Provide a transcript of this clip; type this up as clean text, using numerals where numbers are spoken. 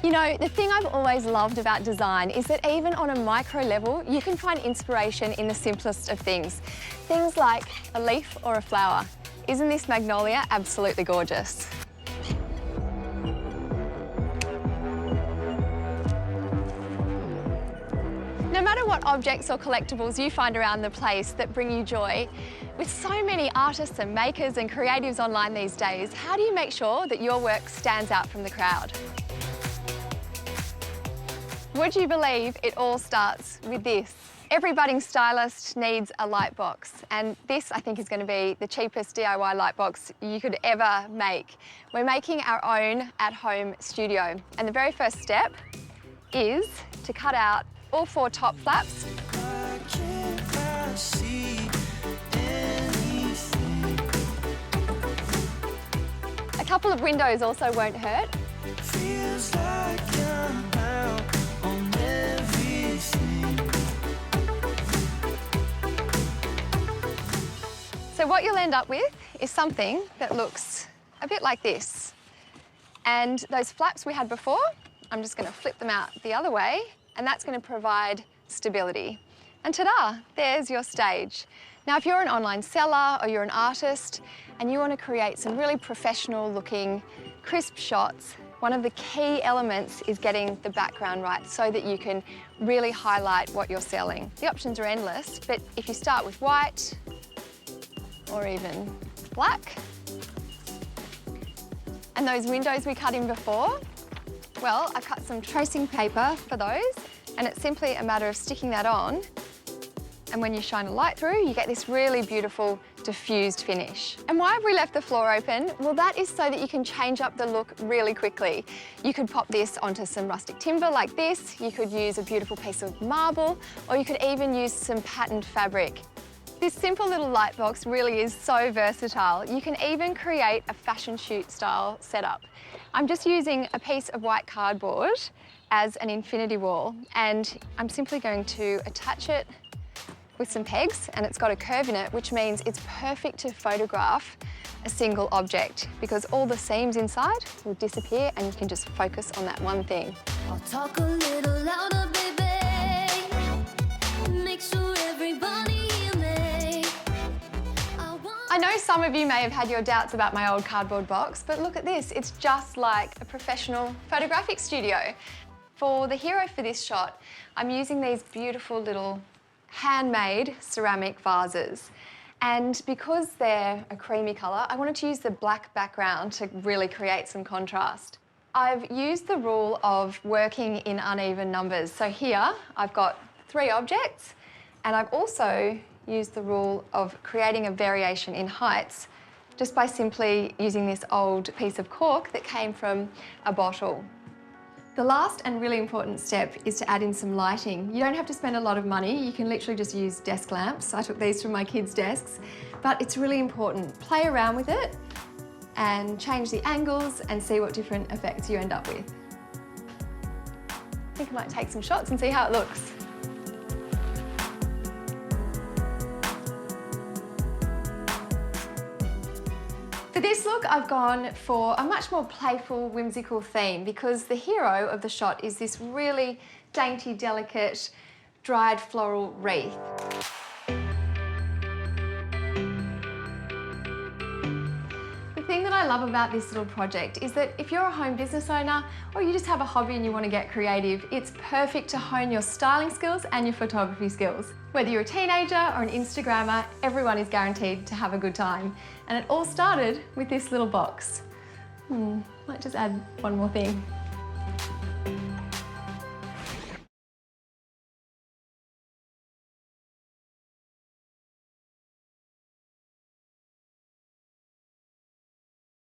You know, the thing I've always loved about design is that even on a micro level, you can find inspiration in the simplest of things. Things like a leaf or a flower. Isn't this magnolia absolutely gorgeous? No matter what objects or collectibles you find around the place that bring you joy, with so many artists and makers and creatives online these days, how do you make sure that your work stands out from the crowd? Would you believe it all starts with this? Every budding stylist needs a Lightbox, and this, I think, is going to be the cheapest DIY Lightbox you could ever make. We're making our own at-home studio, and the very first step is to cut out all 4 top flaps. A couple of windows also won't hurt. So what you'll end up with is something that looks a bit like this. And those flaps we had before, I'm just going to flip them out the other way, and that's going to provide stability. And ta-da, there's your stage. Now, if you're an online seller or you're an artist and you want to create some really professional looking, crisp shots, one of the key elements is getting the background right so that you can really highlight what you're selling. The options are endless, but if you start with white or even black, and those windows we cut in before, well, I cut some tracing paper for those, and it's simply a matter of sticking that on, and when you shine a light through, you get this really beautiful diffused finish. And why have we left the floor open? Well, that is so that you can change up the look really quickly. You could pop this onto some rustic timber like this, you could use a beautiful piece of marble, or you could even use some patterned fabric. This simple little Lightbox really is so versatile. You can even create a fashion shoot style setup. I'm just using a piece of white cardboard as an infinity wall, and I'm simply going to attach it with some pegs, and it's got a curve in it, which means it's perfect to photograph a single object because all the seams inside will disappear and you can just focus on that one thing. I'll talk a little louder, baby. Make sure everybody hear me. I know some of you may have had your doubts about my old cardboard box, but look at this. It's just like a professional photographic studio. For the hero for this shot, I'm using these beautiful little handmade ceramic vases. And because they're a creamy colour, I wanted to use the black background to really create some contrast. I've used the rule of working in uneven numbers. So here I've got 3 objects, and I've also used the rule of creating a variation in heights just by simply using this old piece of cork that came from a bottle. The last and really important step is to add in some lighting. You don't have to spend a lot of money. You can literally just use desk lamps. I took these from my kids' desks, but it's really important. Play around with it and change the angles and see what different effects you end up with. I think I might take some shots and see how it looks. For this look, I've gone for a much more playful, whimsical theme because the hero of the shot is this really dainty, delicate, dried floral wreath. The thing that I love about this little project is that if you're a home business owner or you just have a hobby and you want to get creative, it's perfect to hone your styling skills and your photography skills. Whether you're a teenager or an Instagrammer, everyone is guaranteed to have a good time. And it all started with this little box. Might just add one more thing.